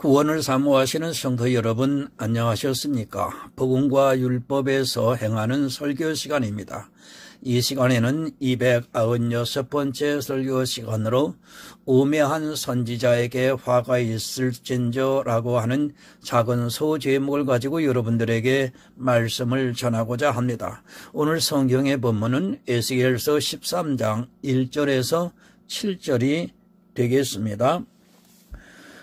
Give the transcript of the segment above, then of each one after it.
구원을 사모하시는 성도 여러분, 안녕하셨습니까? 복음과 율법에서 행하는 설교 시간입니다. 이 시간에는 296번째 설교 시간으로 우매한 선지자에게 화가 있을진저라고 하는 작은 소제목을 가지고 여러분들에게 말씀을 전하고자 합니다. 오늘 성경의 본문은 에스겔서 13장 1절에서 7절이 되겠습니다.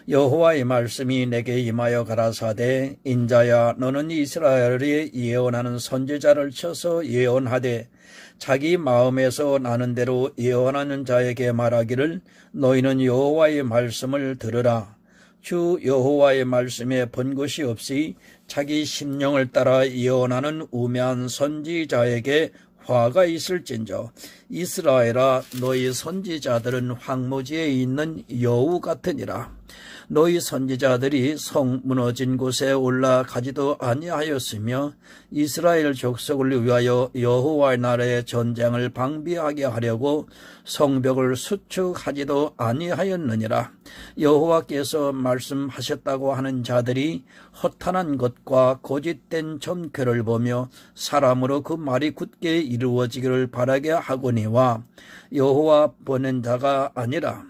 여호와의 말씀이 내게 임하여 가라사대, 인자야, 너는 이스라엘이 예언하는 선지자를 쳐서 예언하되 자기 마음에서 나는 대로 예언하는 자에게 말하기를 너희는 여호와의 말씀을 들으라. 주 여호와의 말씀에 본 것이 없이 자기 심령을 따라 예언하는 우매한 선지자에게 화가 있을진저. 이스라엘아, 너희 선지자들은 황무지에 있는 여우 같으니라. 너희 선지자들이 성 무너진 곳에 올라가지도 아니하였으며 이스라엘 족속을 위하여 여호와의 나라의 전쟁을 방비하게 하려고 성벽을 수축하지도 아니하였느니라. 여호와께서 말씀하셨다고 하는 자들이 허탄한 것과 거짓된 점괘를 보며 사람으로 그 말이 굳게 이루어지기를 바라게 하거니와 여호와 보낸 자가 아니라.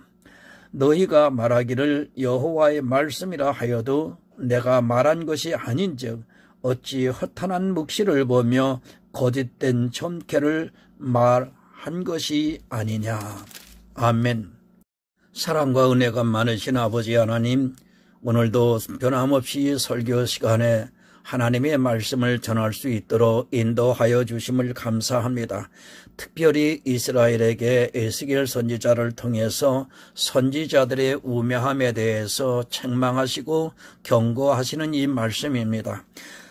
너희가 말하기를 여호와의 말씀이라 하여도 내가 말한 것이 아닌즉 어찌 허탄한 묵시를 보며 거짓된 점괘를 말한 것이 아니냐. 아멘. 사랑과 은혜가 많으신 아버지 하나님, 오늘도 변함없이 설교 시간에 하나님의 말씀을 전할 수 있도록 인도하여 주심을 감사합니다. 특별히 이스라엘에게 에스겔 선지자를 통해서 선지자들의 우매함에 대해서 책망하시고 경고하시는 이 말씀입니다.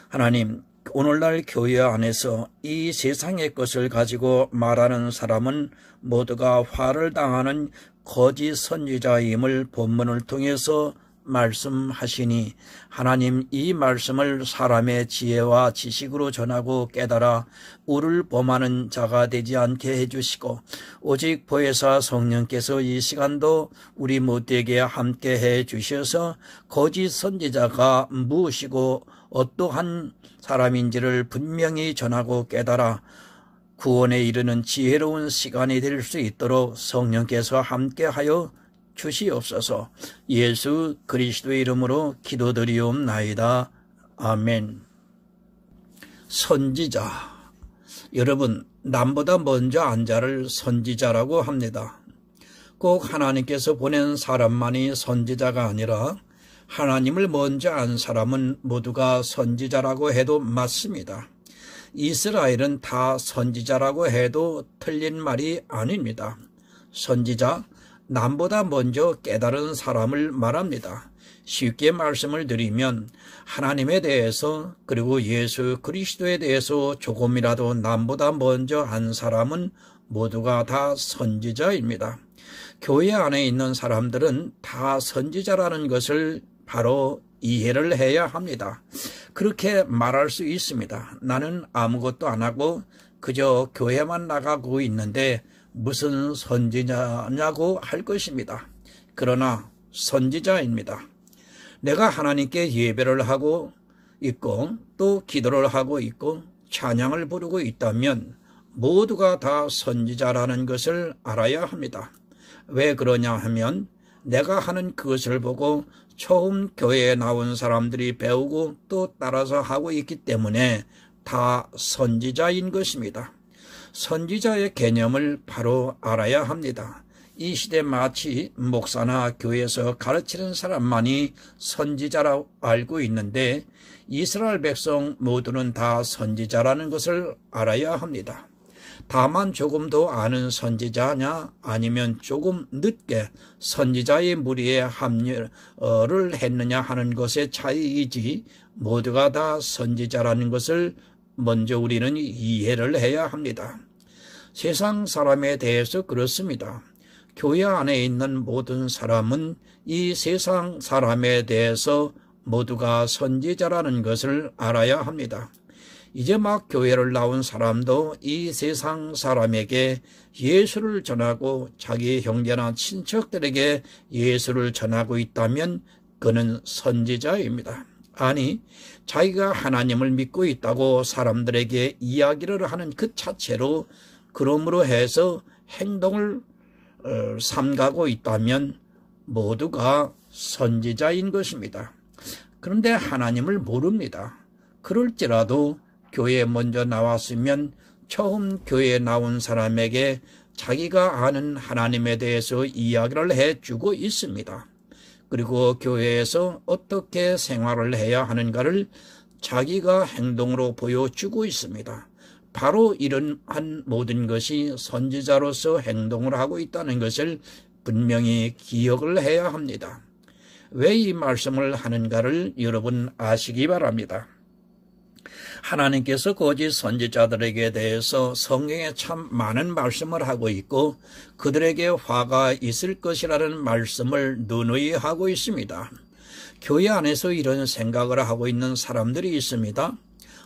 하나님, 오늘날 교회 안에서 이 세상의 것을 가지고 말하는 사람은 모두가 화를 당하는 거짓 선지자임을 본문을 통해서 말씀하시니 하나님, 이 말씀을 사람의 지혜와 지식으로 전하고 깨달아 우를 범하는 자가 되지 않게 해주시고 오직 보혜사 성령께서 이 시간도 우리 모두에게 함께해 주셔서 거짓 선지자가 무엇이고 어떠한 사람인지를 분명히 전하고 깨달아 구원에 이르는 지혜로운 시간이 될 수 있도록 성령께서 함께하여 주시옵소서. 예수 그리스도의 이름으로 기도드리옵나이다. 아멘. 선지자. 여러분, 남보다 먼저 한 자를 선지자라고 합니다. 꼭 하나님께서 보낸 사람만이 선지자가 아니라 하나님을 먼저 안 사람은 모두가 선지자라고 해도 맞습니다. 이스라엘은 다 선지자라고 해도 틀린 말이 아닙니다. 선지자, 남보다 먼저 깨달은 사람을 말합니다. 쉽게 말씀을 드리면 하나님에 대해서 그리고 예수 그리스도에 대해서 조금이라도 남보다 먼저 한 사람은 모두가 다 선지자입니다. 교회 안에 있는 사람들은 다 선지자라는 것을 바로 이해를 해야 합니다. 그렇게 말할 수 있습니다. 나는 아무것도 안 하고 그저 교회만 나가고 있는데 무슨 선지자냐고 할 것입니다. 그러나 선지자입니다. 내가 하나님께 예배를 하고 있고 또 기도를 하고 있고 찬양을 부르고 있다면 모두가 다 선지자라는 것을 알아야 합니다. 왜 그러냐 하면 내가 하는 그것을 보고 처음 교회에 나온 사람들이 배우고 또 따라서 하고 있기 때문에 다 선지자인 것입니다. 선지자의 개념을 바로 알아야 합니다. 이 시대 마치 목사나 교회에서 가르치는 사람만이 선지자라고 알고 있는데 이스라엘 백성 모두는 다 선지자라는 것을 알아야 합니다. 다만 조금 더 아는 선지자냐 아니면 조금 늦게 선지자의 무리에 합류를 했느냐 하는 것의 차이이지 모두가 다 선지자라는 것을 먼저 우리는 이해를 해야 합니다. 세상 사람에 대해서 그렇습니다. 교회 안에 있는 모든 사람은 이 세상 사람에 대해서 모두가 선지자라는 것을 알아야 합니다. 이제 막 교회를 나온 사람도 이 세상 사람에게 예수를 전하고 자기 형제나 친척들에게 예수를 전하고 있다면 그는 선지자입니다. 아니, 자기가 하나님을 믿고 있다고 사람들에게 이야기를 하는 그 자체로 그러므로 해서 행동을 삼가고 있다면 모두가 선지자인 것입니다. 그런데 하나님을 모릅니다. 그럴지라도 교회에 먼저 나왔으면 처음 교회에 나온 사람에게 자기가 아는 하나님에 대해서 이야기를 해주고 있습니다. 그리고 교회에서 어떻게 생활을 해야 하는가를 자기가 행동으로 보여주고 있습니다. 바로 이러한 모든 것이 선지자로서 행동을 하고 있다는 것을 분명히 기억을 해야 합니다. 왜 이 말씀을 하는가를 여러분 아시기 바랍니다. 하나님께서 거짓 선지자들에게 대해서 성경에 참 많은 말씀을 하고 있고 그들에게 화가 있을 것이라는 말씀을 누누이 하고 있습니다. 교회 안에서 이런 생각을 하고 있는 사람들이 있습니다.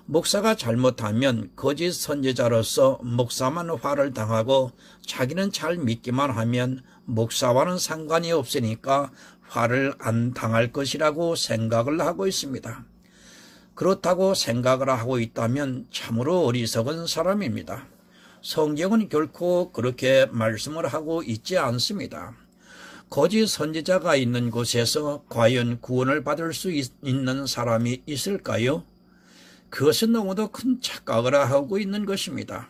목사가 잘못하면 거짓 선지자로서 목사만 화를 당하고 자기는 잘 믿기만 하면 목사와는 상관이 없으니까 화를 안 당할 것이라고 생각을 하고 있습니다. 그렇다고 생각을 하고 있다면 참으로 어리석은 사람입니다. 성경은 결코 그렇게 말씀을 하고 있지 않습니다. 거짓 선지자가 있는 곳에서 과연 구원을 받을 수 있는 사람이 있을까요? 그것은 너무도 큰 착각을 하고 있는 것입니다.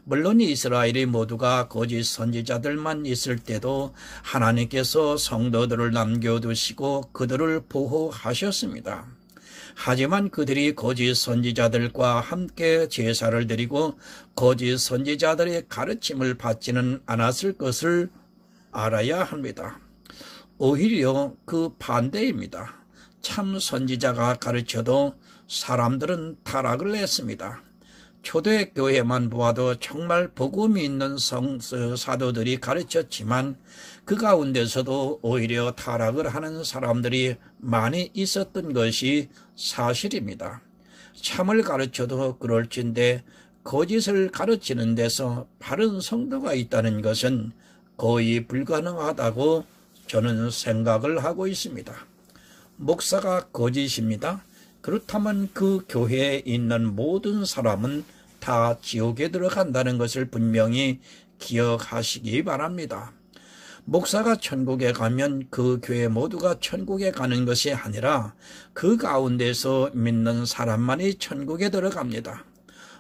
물론 이스라엘이 모두가 거짓 선지자들만 있을 때도 하나님께서 성도들을 남겨두시고 그들을 보호하셨습니다. 하지만 그들이 거짓 선지자들과 함께 제사를 드리고 거짓 선지자들의 가르침을 받지는 않았을 것을 알아야 합니다. 오히려 그 반대입니다. 참 선지자가 가르쳐도 사람들은 타락을 했습니다. 초대교회만 보아도 정말 복음이 있는 사도들이 가르쳤지만 그 가운데서도 오히려 타락을 하는 사람들이 많이 있었던 것이 사실입니다. 참을 가르쳐도 그럴진데 거짓을 가르치는 데서 바른 성도가 있다는 것은 거의 불가능하다고 저는 생각을 하고 있습니다. 목사가 거짓입니다. 그렇다면 그 교회에 있는 모든 사람은 다 지옥에 들어간다는 것을 분명히 기억하시기 바랍니다. 목사가 천국에 가면 그 교회 모두가 천국에 가는 것이 아니라 그 가운데서 믿는 사람만이 천국에 들어갑니다.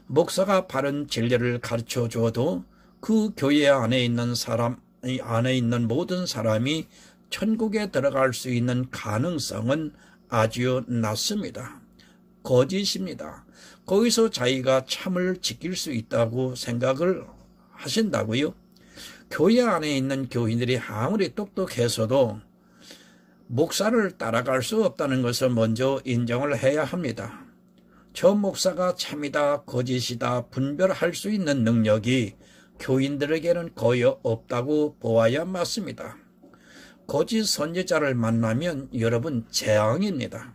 목사가 바른 진리를 가르쳐 줘도 그 교회 안에 있는 안에 있는 모든 사람이 천국에 들어갈 수 있는 가능성은 아주 낮습니다. 거짓입니다. 거기서 자기가 참을 지킬 수 있다고 생각을 하신다고요? 교회 안에 있는 교인들이 아무리 똑똑해서도 목사를 따라갈 수 없다는 것을 먼저 인정을 해야 합니다. 저 목사가 참이다 거짓이다 분별할 수 있는 능력이 교인들에게는 거의 없다고 보아야 맞습니다. 거짓 선지자를 만나면 여러분 재앙입니다.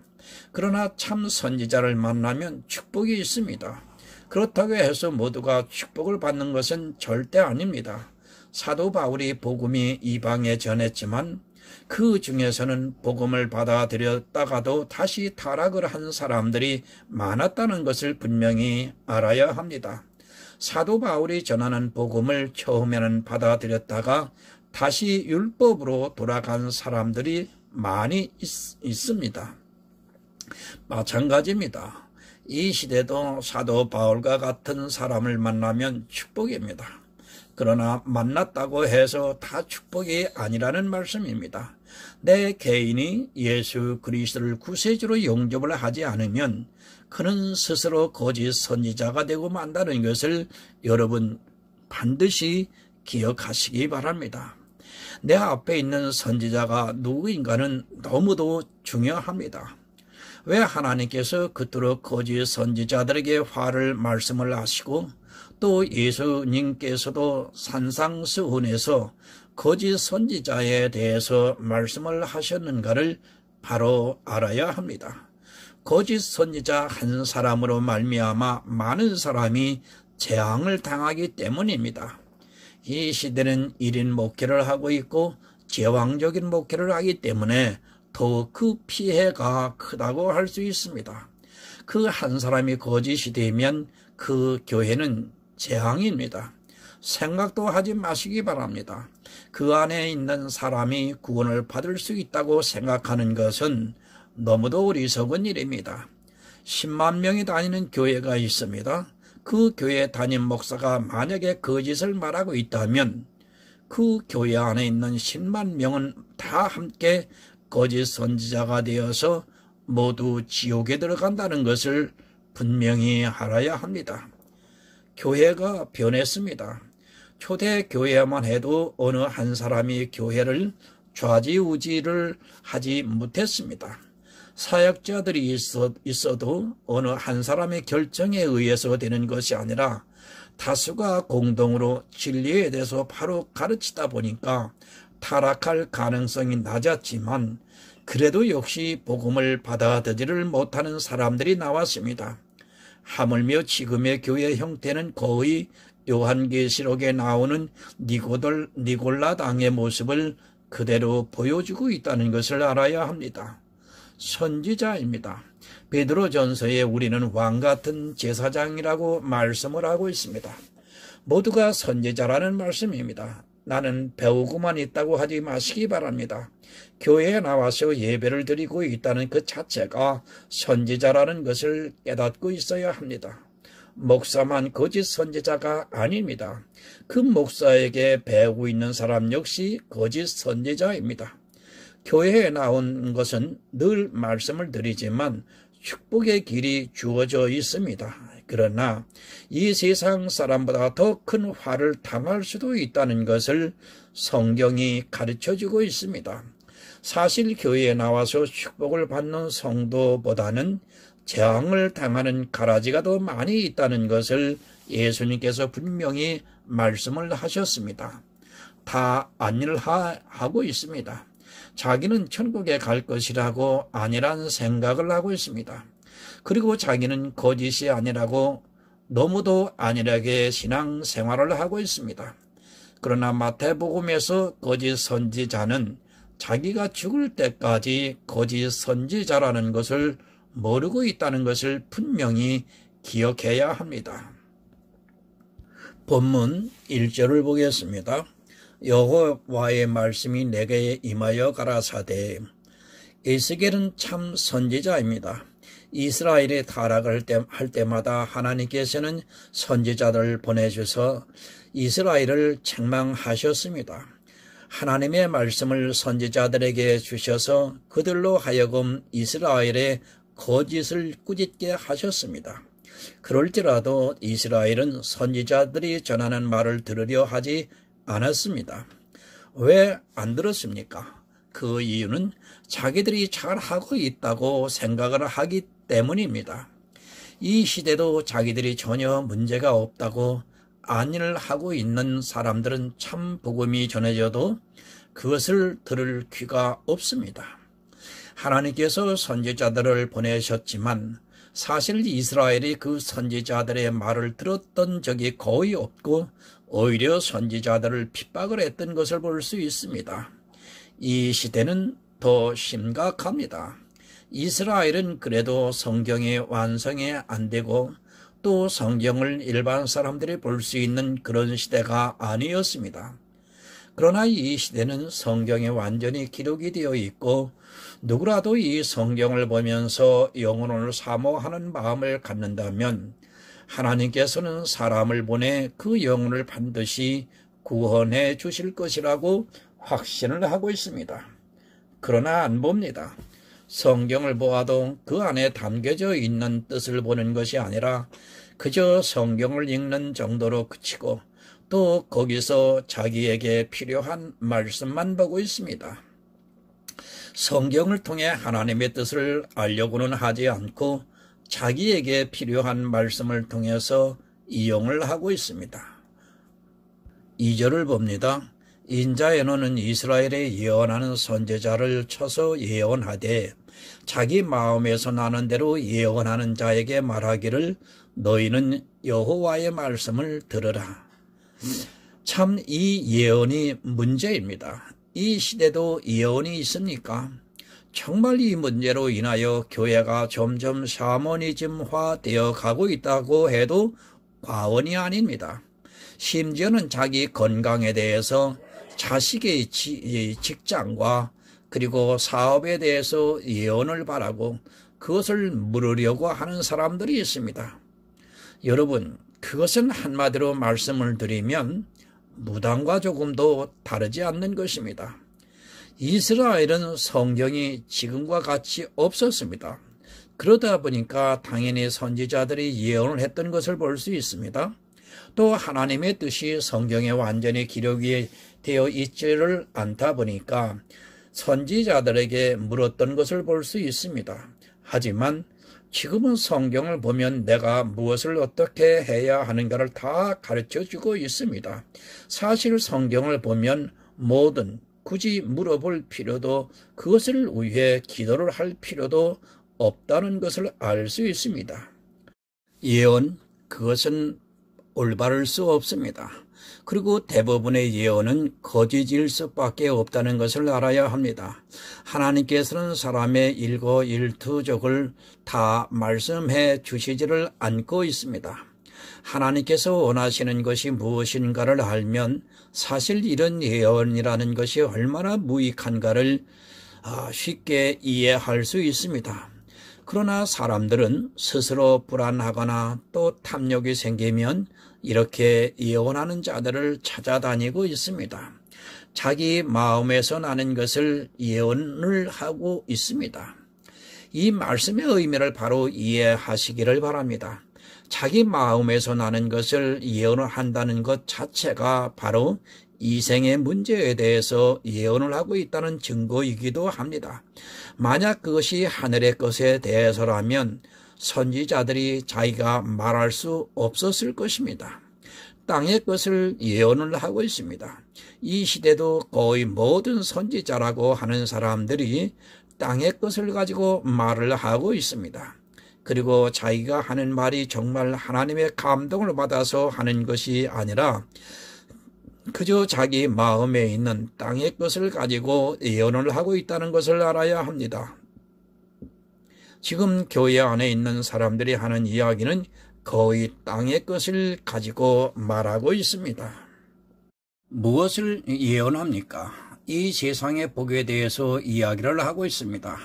그러나 참 선지자를 만나면 축복이 있습니다. 그렇다고 해서 모두가 축복을 받는 것은 절대 아닙니다. 사도 바울이 복음이 이방에 전했지만 그 중에서는 복음을 받아들였다가도 다시 타락을 한 사람들이 많았다는 것을 분명히 알아야 합니다. 사도 바울이 전하는 복음을 처음에는 받아들였다가 다시 율법으로 돌아간 사람들이 많이 있습니다. 마찬가지입니다. 이 시대도 사도 바울과 같은 사람을 만나면 축복입니다. 그러나 만났다고 해서 다 축복이 아니라는 말씀입니다. 내 개인이 예수 그리스도를 구세주로 영접을 하지 않으면 그는 스스로 거짓 선지자가 되고 만다는 것을 여러분 반드시 기억하시기 바랍니다. 내 앞에 있는 선지자가 누구인가는 너무도 중요합니다. 왜 하나님께서 그토록 거짓 선지자들에게 화를 말씀을 하시고 또 예수님께서도 산상수훈에서 거짓 선지자에 대해서 말씀을 하셨는가를 바로 알아야 합니다. 거짓 선지자 한 사람으로 말미암아 많은 사람이 재앙을 당하기 때문입니다. 이 시대는 1인 목회를 하고 있고 제왕적인 목회를 하기 때문에 더 그 피해가 크다고 할 수 있습니다. 그 한 사람이 거짓이 되면 그 교회는 재앙입니다. 생각도 하지 마시기 바랍니다. 그 안에 있는 사람이 구원을 받을 수 있다고 생각하는 것은 너무도 어리석은 일입니다. 10만 명이 다니는 교회가 있습니다. 그 교회 담임 목사가 만약에 거짓을 말하고 있다면 그 교회 안에 있는 10만 명은 다 함께 거짓 선지자가 되어서 모두 지옥에 들어간다는 것을 분명히 알아야 합니다. 교회가 변했습니다. 초대 교회만 해도 어느 한 사람이 교회를 좌지우지를 하지 못했습니다. 사역자들이 있어도 어느 한 사람의 결정에 의해서 되는 것이 아니라 다수가 공동으로 진리에 대해서 바로 가르치다 보니까 타락할 가능성이 낮았지만 그래도 역시 복음을 받아들이지를 못하는 사람들이 나왔습니다. 하물며 지금의 교회 형태는 거의 요한계시록에 나오는 니골라 당의 모습을 그대로 보여주고 있다는 것을 알아야 합니다. 선지자입니다. 베드로전서에 우리는 왕같은 제사장이라고 말씀을 하고 있습니다. 모두가 선지자라는 말씀입니다. 나는 배우고만 있다고 하지 마시기 바랍니다. 교회에 나와서 예배를 드리고 있다는 그 자체가 선지자라는 것을 깨닫고 있어야 합니다. 목사만 거짓 선지자가 아닙니다. 그 목사에게 배우고 있는 사람 역시 거짓 선지자입니다. 교회에 나온 것은 늘 말씀을 드리지만 축복의 길이 주어져 있습니다. 그러나 이 세상 사람보다 더 큰 화를 당할 수도 있다는 것을 성경이 가르쳐주고 있습니다. 사실 교회에 나와서 축복을 받는 성도보다는 재앙을 당하는 가라지가 더 많이 있다는 것을 예수님께서 분명히 말씀을 하셨습니다. 다 안일하고 있습니다. 자기는 천국에 갈 것이라고 안일한 생각을 하고 있습니다. 그리고 자기는 거짓이 아니라고 너무도 안일하게 신앙생활을 하고 있습니다. 그러나 마태복음에서 거짓 선지자는 자기가 죽을 때까지 거짓 선지자라는 것을 모르고 있다는 것을 분명히 기억해야 합니다. 본문 1절을 보겠습니다. 여호와의 말씀이 내게 임하여 가라사대. 에스겔은 참 선지자입니다. 이스라엘이 타락을 할 때마다 하나님께서는 선지자들을 보내주셔서 이스라엘을 책망하셨습니다. 하나님의 말씀을 선지자들에게 주셔서 그들로 하여금 이스라엘의 거짓을 꾸짖게 하셨습니다. 그럴지라도 이스라엘은 선지자들이 전하는 말을 들으려 하지 않았습니다. 왜 안 들었습니까? 그 이유는 자기들이 잘하고 있다고 생각을 하기 때문입니다. 이 시대도 자기들이 전혀 문제가 없다고 안일을 하고 있는 사람들은 참 복음이 전해져도 그것을 들을 귀가 없습니다. 하나님께서 선지자들을 보내셨지만 사실 이스라엘이 그 선지자들의 말을 들었던 적이 거의 없고 오히려 선지자들을 핍박을 했던 것을 볼 수 있습니다. 이 시대는 더 심각합니다. 이스라엘은 그래도 성경이 완성이 안 되고 또 성경을 일반 사람들이 볼 수 있는 그런 시대가 아니었습니다. 그러나 이 시대는 성경에 완전히 기록이 되어 있고 누구라도 이 성경을 보면서 영혼을 사모하는 마음을 갖는다면 하나님께서는 사람을 보내 그 영혼을 반드시 구원해 주실 것이라고 확신을 하고 있습니다. 그러나 안 봅니다. 성경을 보아도 그 안에 담겨져 있는 뜻을 보는 것이 아니라 그저 성경을 읽는 정도로 그치고 또 거기서 자기에게 필요한 말씀만 보고 있습니다. 성경을 통해 하나님의 뜻을 알려고는 하지 않고 자기에게 필요한 말씀을 통해서 이용을 하고 있습니다. 2절을 봅니다. 인자의 너는 이스라엘에 예언하는 선지자를 쳐서 예언하되 자기 마음에서 나는 대로 예언하는 자에게 말하기를 너희는 여호와의 말씀을 들으라. 참 이 예언이 문제입니다. 이 시대도 예언이 있습니까? 정말 이 문제로 인하여 교회가 점점 샤머니즘화 되어 가고 있다고 해도 과언이 아닙니다. 심지어는 자기 건강에 대해서 자식의 직장과 그리고 사업에 대해서 예언을 바라고 그것을 물으려고 하는 사람들이 있습니다. 여러분, 그것은 한마디로 말씀을 드리면 무당과 조금도 다르지 않는 것입니다. 이스라엘은 성경이 지금과 같이 없었습니다. 그러다 보니까 당연히 선지자들이 예언을 했던 것을 볼 수 있습니다. 또 하나님의 뜻이 성경에 완전히 기록이 되어 있지를 않다 보니까 선지자들에게 물었던 것을 볼 수 있습니다. 하지만 지금은 성경을 보면 내가 무엇을 어떻게 해야 하는가를 다 가르쳐주고 있습니다. 사실 성경을 보면 뭐든 굳이 물어볼 필요도 그것을 위해 기도를 할 필요도 없다는 것을 알 수 있습니다. 예언, 그것은 올바를 수 없습니다. 그리고 대부분의 예언은 거짓일 수밖에 없다는 것을 알아야 합니다. 하나님께서는 사람의 일거일투족을 다 말씀해 주시지를 않고 있습니다. 하나님께서 원하시는 것이 무엇인가를 알면 사실 이런 예언이라는 것이 얼마나 무익한가를 쉽게 이해할 수 있습니다. 그러나 사람들은 스스로 불안하거나 또 탐욕이 생기면 이렇게 예언하는 자들을 찾아다니고 있습니다. 자기 마음에서 나는 것을 예언을 하고 있습니다. 이 말씀의 의미를 바로 이해하시기를 바랍니다. 자기 마음에서 나는 것을 예언을 한다는 것 자체가 바로 이생의 문제에 대해서 예언을 하고 있다는 증거이기도 합니다. 만약 그것이 하늘의 것에 대해서라면 선지자들이 자기가 말할 수 없었을 것입니다. 땅의 것을 예언을 하고 있습니다. 이 시대도 거의 모든 선지자라고 하는 사람들이 땅의 것을 가지고 말을 하고 있습니다. 그리고 자기가 하는 말이 정말 하나님의 감동을 받아서 하는 것이 아니라 그저 자기 마음에 있는 땅의 것을 가지고 예언을 하고 있다는 것을 알아야 합니다. 지금 교회 안에 있는 사람들이 하는 이야기는 거의 땅의 것을 가지고 말하고 있습니다. 무엇을 예언합니까? 이 세상의 복에 대해서 이야기를 하고 있습니다.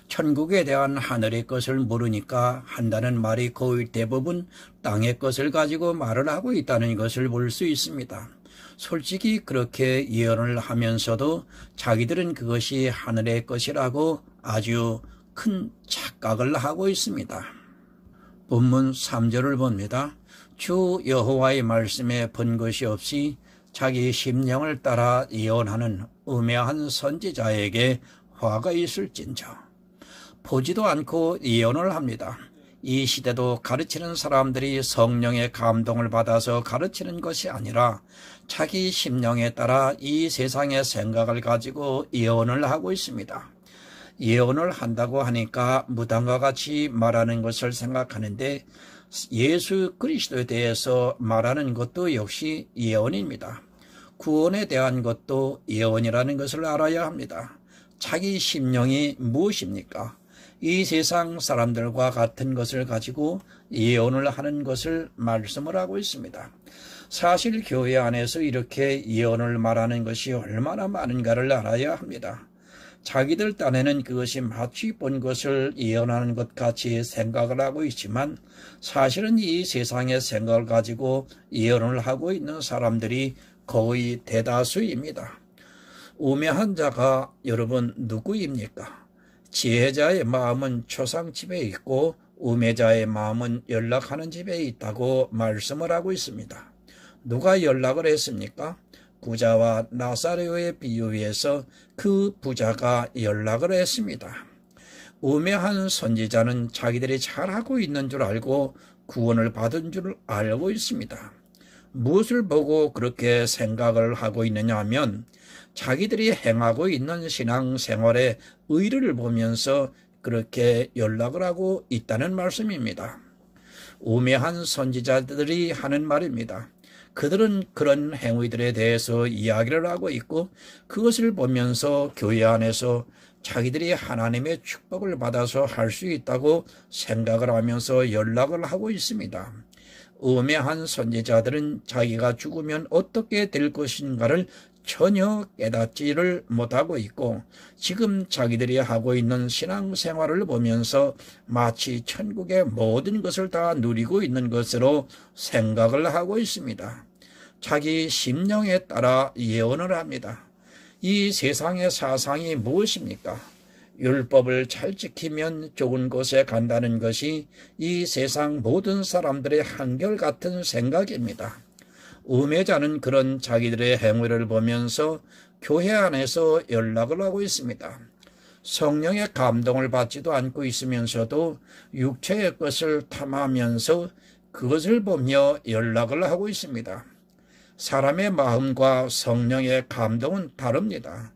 천국에 대한 하늘의 것을 모르니까 한다는 말이 거의 대부분 땅의 것을 가지고 말을 하고 있다는 것을 볼 수 있습니다. 솔직히 그렇게 예언을 하면서도 자기들은 그것이 하늘의 것이라고 아주 큰 착각을 하고 있습니다. 본문 3절을 봅니다. 주 여호와의 말씀에 본 것이 없이 자기 심령을 따라 예언하는 음해한 선지자에게 화가 있을진저. 보지도 않고 예언을 합니다. 이 시대도 가르치는 사람들이 성령의 감동을 받아서 가르치는 것이 아니라 자기 심령에 따라 이 세상의 생각을 가지고 예언을 하고 있습니다. 예언을 한다고 하니까 무당과 같이 말하는 것을 생각하는데 예수 그리스도에 대해서 말하는 것도 역시 예언입니다. 구원에 대한 것도 예언이라는 것을 알아야 합니다. 자기 심령이 무엇입니까? 이 세상 사람들과 같은 것을 가지고 예언을 하는 것을 말씀을 하고 있습니다. 사실 교회 안에서 이렇게 예언을 말하는 것이 얼마나 많은가를 알아야 합니다. 자기들 딴에는 그것이 마치 본 것을 예언하는 것 같이 생각을 하고 있지만 사실은 이 세상의 생각을 가지고 예언을 하고 있는 사람들이 거의 대다수입니다. 우매한 자가 여러분 누구입니까? 지혜자의 마음은 초상 집에 있고 우매자의 마음은 연락하는 집에 있다고 말씀을 하고 있습니다. 누가 연락을 했습니까? 부자와 나사로의 비유에서 그 부자가 연락을 했습니다. 우매한 선지자는 자기들이 잘하고 있는 줄 알고 구원을 받은 줄 알고 있습니다. 무엇을 보고 그렇게 생각을 하고 있느냐 하면 자기들이 행하고 있는 신앙생활의 의리를 보면서 그렇게 연락을 하고 있다는 말씀입니다. 우매한 선지자들이 하는 말입니다. 그들은 그런 행위들에 대해서 이야기를 하고 있고 그것을 보면서 교회 안에서 자기들이 하나님의 축복을 받아서 할 수 있다고 생각을 하면서 연락을 하고 있습니다. 음해한 선지자들은 자기가 죽으면 어떻게 될 것인가를 전혀 깨닫지를 못하고 있고 지금 자기들이 하고 있는 신앙생활을 보면서 마치 천국의 모든 것을 다 누리고 있는 것으로 생각을 하고 있습니다. 자기 심령에 따라 예언을 합니다. 이 세상의 사상이 무엇입니까? 율법을 잘 지키면 좋은 곳에 간다는 것이 이 세상 모든 사람들의 한결같은 생각입니다. 음해자는 그런 자기들의 행위를 보면서 교회 안에서 연락을 하고 있습니다. 성령의 감동을 받지도 않고 있으면서도 육체의 것을 탐하면서 그것을 보며 연락을 하고 있습니다. 사람의 마음과 성령의 감동은 다릅니다.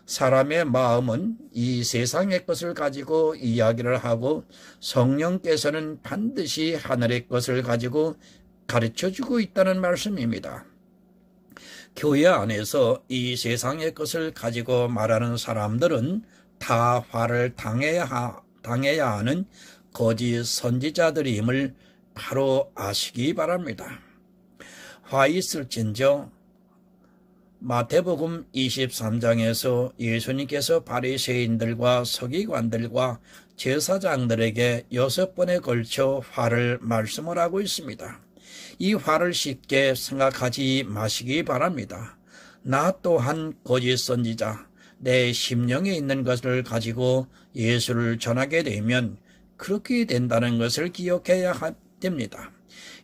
사람의 마음은 이 세상의 것을 가지고 이야기를 하고 성령께서는 반드시 하늘의 것을 가지고 가르쳐주고 있다는 말씀입니다. 교회 안에서 이 세상의 것을 가지고 말하는 사람들은 다 화를 당해야 하는 거짓 선지자들임을 바로 아시기 바랍니다. 화 있을진저 마태복음 23장에서 예수님께서 바리새인들과 서기관들과 제사장들에게 6번에 걸쳐 화를 말씀을 하고 있습니다. 이 화를 쉽게 생각하지 마시기 바랍니다. 나 또한 거짓 선지자, 내 심령에 있는 것을 가지고 예수를 전하게 되면 그렇게 된다는 것을 기억해야 됩니다.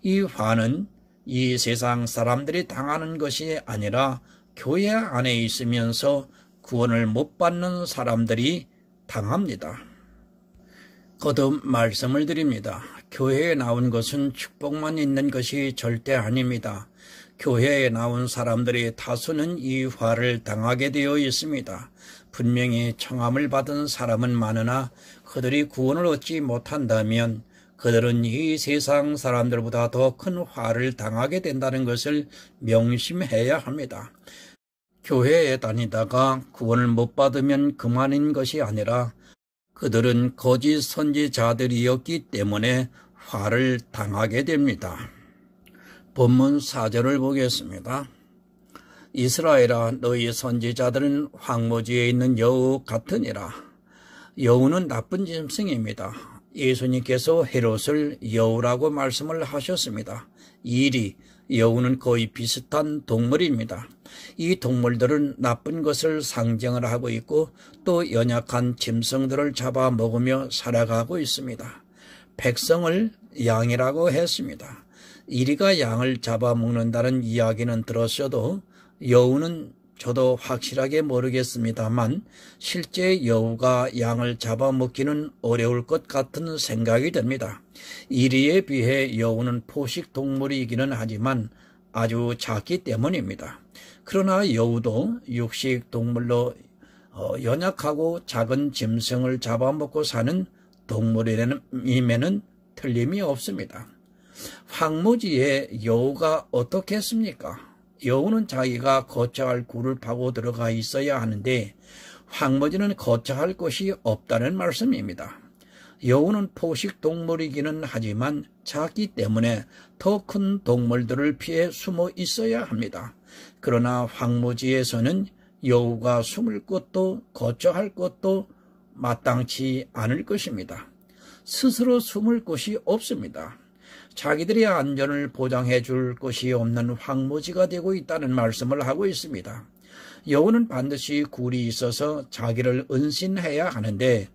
이 화는 이 세상 사람들이 당하는 것이 아니라 교회 안에 있으면서 구원을 못 받는 사람들이 당합니다. 거듭 말씀을 드립니다. 교회에 나온 것은 축복만 있는 것이 절대 아닙니다. 교회에 나온 사람들의 다수는 이 화를 당하게 되어 있습니다. 분명히 청함을 받은 사람은 많으나 그들이 구원을 얻지 못한다면 그들은 이 세상 사람들보다 더 큰 화를 당하게 된다는 것을 명심해야 합니다. 교회에 다니다가 구원을 못 받으면 그만인 것이 아니라 그들은 거짓 선지자들이었기 때문에 화를 당하게 됩니다. 본문 4절을 보겠습니다. 이스라엘아, 너희 선지자들은 황무지에 있는 여우 같으니라. 여우는 나쁜 짐승입니다. 예수님께서 헤롯을 여우라고 말씀을 하셨습니다. 이리 여우는 거의 비슷한 동물입니다. 이 동물들은 나쁜 것을 상징을 하고 있고 또 연약한 짐승들을 잡아먹으며 살아가고 있습니다. 백성을 양이라고 했습니다. 이리가 양을 잡아먹는다는 이야기는 들었어도 여우는 저도 확실하게 모르겠습니다만 실제 여우가 양을 잡아먹기는 어려울 것 같은 생각이 듭니다. 이리에 비해 여우는 포식동물이기는 하지만 아주 작기 때문입니다. 그러나 여우도 육식동물로 연약하고 작은 짐승을 잡아먹고 사는 동물임에는 틀림이 없습니다. 황무지에 여우가 어떻게 했습니까? 여우는 자기가 거처할 굴을 파고 들어가 있어야 하는데 황무지는 거처할 곳이 없다는 말씀입니다. 여우는 포식동물이기는 하지만 작기 때문에 더 큰 동물들을 피해 숨어 있어야 합니다. 그러나 황무지에서는 여우가 숨을 곳도 거처할 곳도 마땅치 않을 것입니다. 스스로 숨을 곳이 없습니다. 자기들의 안전을 보장해 줄 것이 없는 황무지가 되고 있다는 말씀을 하고 있습니다. 여우는 반드시 굴이 있어서 자기를 은신해야 하는데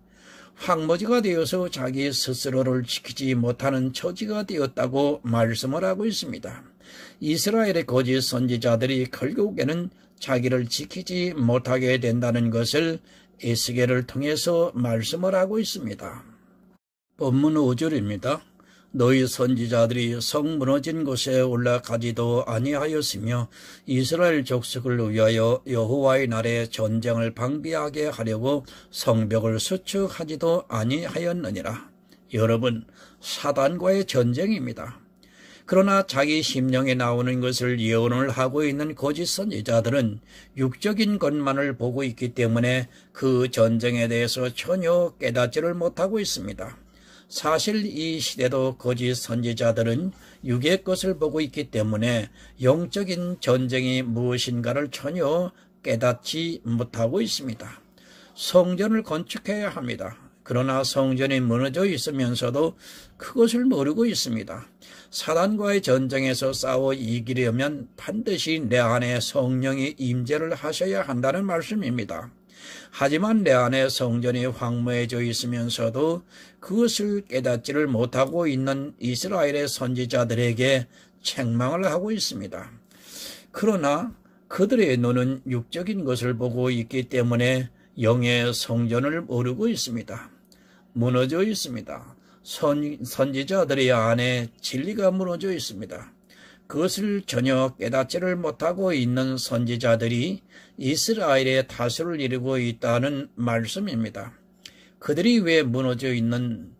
황무지가 되어서 자기 스스로를 지키지 못하는 처지가 되었다고 말씀을 하고 있습니다. 이스라엘의 거짓 선지자들이 결국에는 자기를 지키지 못하게 된다는 것을 에스겔을 통해서 말씀을 하고 있습니다. 본문 5절입니다. 너희 선지자들이 성 무너진 곳에 올라가지도 아니하였으며 이스라엘 족속을 위하여 여호와의 날에 전쟁을 방비하게 하려고 성벽을 수축하지도 아니하였느니라. 여러분, 사단과의 전쟁입니다. 그러나 자기 심령에 나오는 것을 예언을 하고 있는 거짓 선지자들은 육적인 것만을 보고 있기 때문에 그 전쟁에 대해서 전혀 깨닫지를 못하고 있습니다. 사실 이 시대도 거짓 선지자들은 육의 것을 보고 있기 때문에 영적인 전쟁이 무엇인가를 전혀 깨닫지 못하고 있습니다. 성전을 건축해야 합니다. 그러나 성전이 무너져 있으면서도 그것을 모르고 있습니다. 사단과의 전쟁에서 싸워 이기려면 반드시 내 안에 성령이 임재를 하셔야 한다는 말씀입니다. 하지만 내 안에 성전이 황무해져 있으면서도 그것을 깨닫지를 못하고 있는 이스라엘의 선지자들에게 책망을 하고 있습니다. 그러나 그들의 눈은 육적인 것을 보고 있기 때문에 영의 성전을 모르고 있습니다. 무너져 있습니다. 선지자들의 안에 진리가 무너져 있습니다. 그것을 전혀 깨닫지를 못하고 있는 선지자들이 이스라엘의 다수를 이루고 있다는 말씀입니다. 그들이 왜 무너져 있는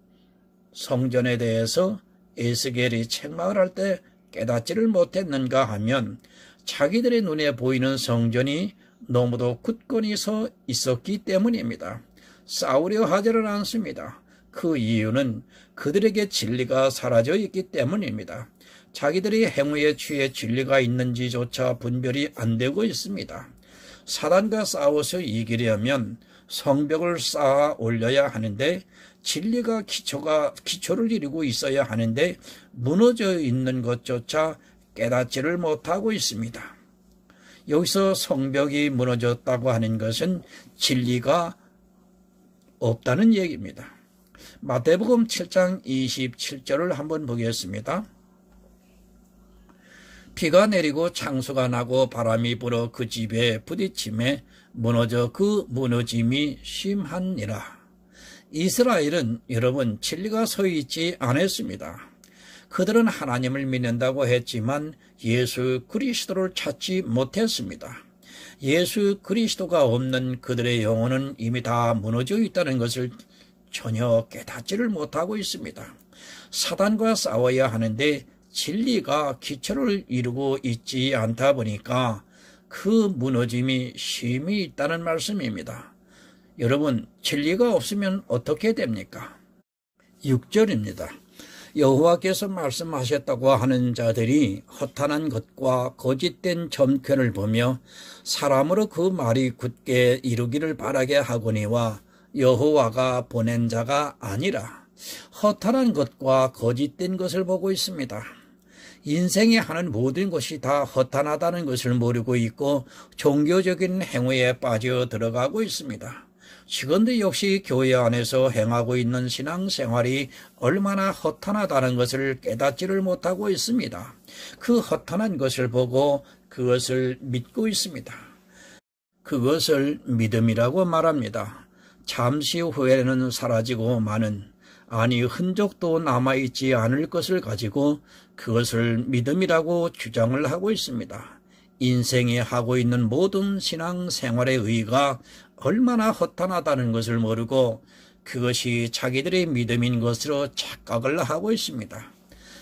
성전에 대해서 에스겔이 책망을 할 때 깨닫지를 못했는가 하면 자기들의 눈에 보이는 성전이 너무도 굳건히 서 있었기 때문입니다. 싸우려 하지를 않습니다. 그 이유는 그들에게 진리가 사라져 있기 때문입니다. 자기들이 행위에 취해 진리가 있는지조차 분별이 안 되고 있습니다. 사단과 싸워서 이기려면 성벽을 쌓아 올려야 하는데 진리가 기초를 이루고 있어야 하는데 무너져 있는 것조차 깨닫지를 못하고 있습니다. 여기서 성벽이 무너졌다고 하는 것은 진리가 없다는 얘기입니다. 마태복음 7장 27절을 한번 보겠습니다. 비가 내리고 창수가 나고 바람이 불어 그 집에 부딪힘에 무너져 그 무너짐이 심하니라. 이스라엘은 여러분 진리가 서 있지 않았습니다. 그들은 하나님을 믿는다고 했지만 예수 그리스도를 찾지 못했습니다. 예수 그리스도가 없는 그들의 영혼은 이미 다 무너져 있다는 것을 전혀 깨닫지를 못하고 있습니다. 사단과 싸워야 하는데 진리가 기초를 이루고 있지 않다 보니까 그 무너짐이 심히 있다는 말씀입니다. 여러분, 진리가 없으면 어떻게 됩니까? 6절입니다. 여호와께서 말씀하셨다고 하는 자들이 허탄한 것과 거짓된 점괘를 보며 사람으로 그 말이 굳게 이루기를 바라게 하거니와 여호와가 보낸 자가 아니라 허탄한 것과 거짓된 것을 보고 있습니다. 인생에 하는 모든 것이 다 허탄하다는 것을 모르고 있고 종교적인 행위에 빠져 들어가고 있습니다. 지금도 역시 교회 안에서 행하고 있는 신앙생활이 얼마나 허탄하다는 것을 깨닫지를 못하고 있습니다. 그 허탄한 것을 보고 그것을 믿고 있습니다. 그것을 믿음이라고 말합니다. 잠시 후에는 사라지고 마는, 아니 흔적도 남아있지 않을 것을 가지고 그것을 믿음이라고 주장을 하고 있습니다. 인생에 하고 있는 모든 신앙생활의 의의가 얼마나 허탄하다는 것을 모르고 그것이 자기들의 믿음인 것으로 착각을 하고 있습니다.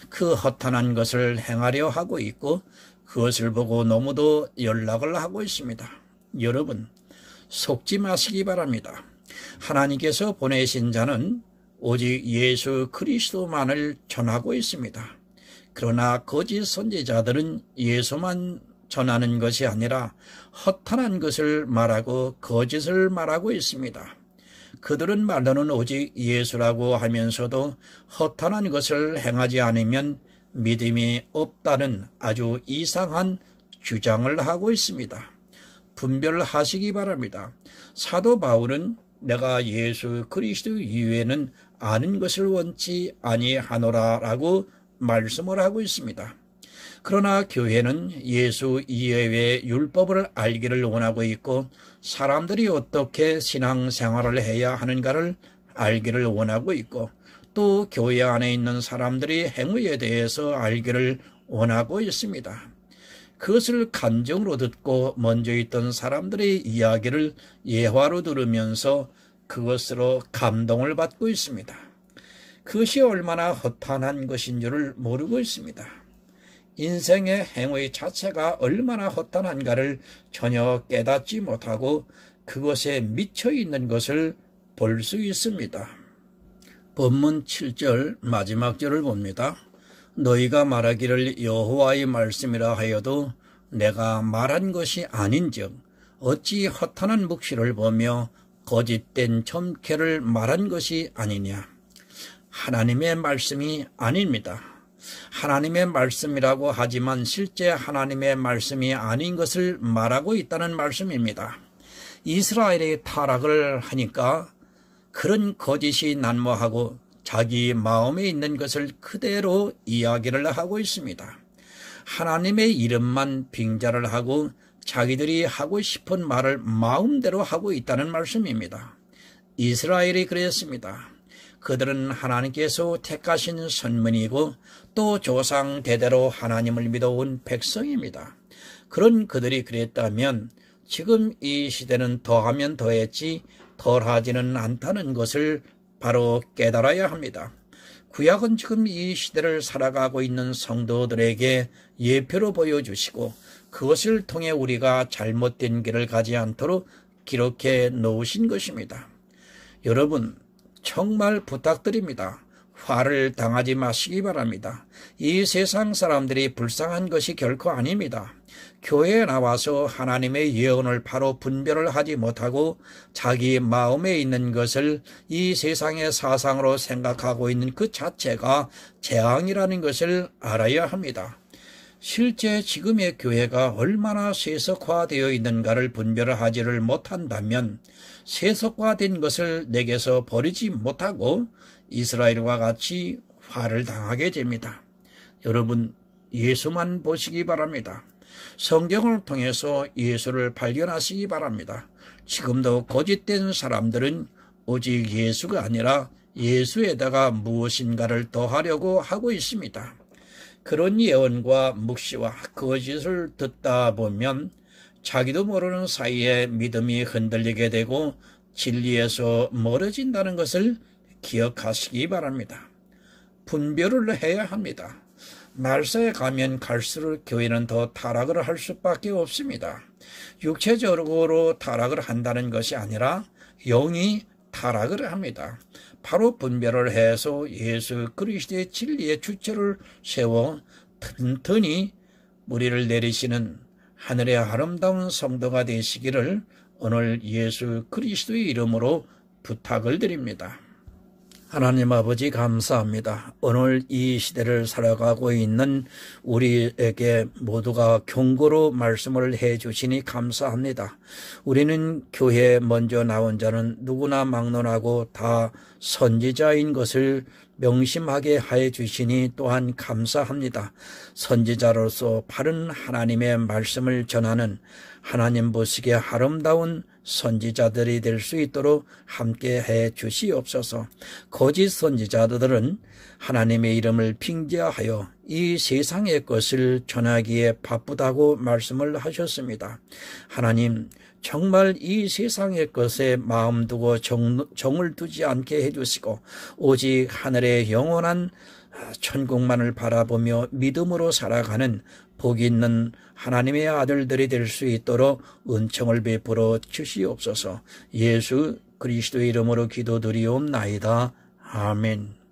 그 허탄한 것을 행하려 하고 있고 그것을 보고 너무도 연락을 하고 있습니다. 여러분, 속지 마시기 바랍니다. 하나님께서 보내신 자는 오직 예수 그리스도만을 전하고 있습니다. 그러나 거짓 선지자들은 예수만 전하는 것이 아니라 허탄한 것을 말하고 거짓을 말하고 있습니다. 그들은 말로는 오직 예수라고 하면서도 허탄한 것을 행하지 않으면 믿음이 없다는 아주 이상한 주장을 하고 있습니다. 분별하시기 바랍니다. 사도 바울은 내가 예수 그리스도 이외에는 아는 것을 원치 아니하노라라고 말씀을 하고 있습니다. 그러나 교회는 예수 이외의 율법을 알기를 원하고 있고 사람들이 어떻게 신앙생활을 해야 하는가를 알기를 원하고 있고 또 교회 안에 있는 사람들이 행위에 대해서 알기를 원하고 있습니다. 그것을 간증으로 듣고 먼저 있던 사람들의 이야기를 예화로 들으면서 그것으로 감동을 받고 있습니다. 그것이 얼마나 허탄한 것인 줄을 모르고 있습니다. 인생의 행위 자체가 얼마나 허탄한가를 전혀 깨닫지 못하고 그것에 미쳐 있는 것을 볼 수 있습니다. 본문 7절 마지막 절을 봅니다. 너희가 말하기를 여호와의 말씀이라 하여도 내가 말한 것이 아닌즉 어찌 허탄한 묵시를 보며 거짓된 점괘를 말한 것이 아니냐. 하나님의 말씀이 아닙니다. 하나님의 말씀이라고 하지만 실제 하나님의 말씀이 아닌 것을 말하고 있다는 말씀입니다. 이스라엘이 타락을 하니까 그런 거짓이 난무하고 자기 마음에 있는 것을 그대로 이야기를 하고 있습니다. 하나님의 이름만 빙자를 하고 자기들이 하고 싶은 말을 마음대로 하고 있다는 말씀입니다. 이스라엘이 그랬습니다. 그들은 하나님께서 택하신 선민이고 또 조상 대대로 하나님을 믿어온 백성입니다. 그런 그들이 그랬다면 지금 이 시대는 더하면 더했지 덜하지는 않다는 것을 바로 깨달아야 합니다. 구약은 지금 이 시대를 살아가고 있는 성도들에게 예표로 보여주시고 그것을 통해 우리가 잘못된 길을 가지 않도록 기록해 놓으신 것입니다. 여러분, 정말 부탁드립니다. 화를 당하지 마시기 바랍니다. 이 세상 사람들이 불쌍한 것이 결코 아닙니다. 교회에 나와서 하나님의 예언을 바로 분별을 하지 못하고 자기 마음에 있는 것을 이 세상의 사상으로 생각하고 있는 그 자체가 재앙이라는 것을 알아야 합니다. 실제 지금의 교회가 얼마나 세속화되어 있는가를 분별을 하지를 못한다면 세속화된 것을 내게서 버리지 못하고 이스라엘과 같이 화를 당하게 됩니다. 여러분, 예수만 보시기 바랍니다. 성경을 통해서 예수를 발견하시기 바랍니다. 지금도 거짓된 사람들은 오직 예수가 아니라 예수에다가 무엇인가를 더하려고 하고 있습니다. 그런 예언과 묵시와 거짓을 듣다 보면 자기도 모르는 사이에 믿음이 흔들리게 되고 진리에서 멀어진다는 것을 기억하시기 바랍니다. 분별을 해야 합니다. 말세에 가면 갈수록 교회는 더 타락을 할 수밖에 없습니다. 육체적으로 타락을 한다는 것이 아니라 영이 타락을 합니다. 바로 분별을 해서 예수 그리스도의 진리의 주체를 세워 튼튼히 무리를 내리시는 하늘의 아름다운 성도가 되시기를 오늘 예수 그리스도의 이름으로 부탁을 드립니다. 하나님 아버지 감사합니다. 오늘 이 시대를 살아가고 있는 우리에게 모두가 경고로 말씀을 해 주시니 감사합니다. 우리는 교회에 먼저 나온 자는 누구나 막론하고 다 선지자인 것을 명심하게 해 주시니 또한 감사합니다. 선지자로서 바른 하나님의 말씀을 전하는 하나님 보시기에 아름다운 선지자들이 될 수 있도록 함께 해 주시옵소서. 거짓 선지자들은 하나님의 이름을 빙자하여 이 세상의 것을 전하기에 바쁘다고 말씀을 하셨습니다. 하나님, 정말 이 세상의 것에 마음 두고 정을 두지 않게 해주시고 오직 하늘의 영원한 천국만을 바라보며 믿음으로 살아가는 복 있는 하나님의 아들들이 될 수 있도록 은총을 베풀어 주시옵소서. 예수 그리스도의 이름으로 기도드리옵나이다. 아멘.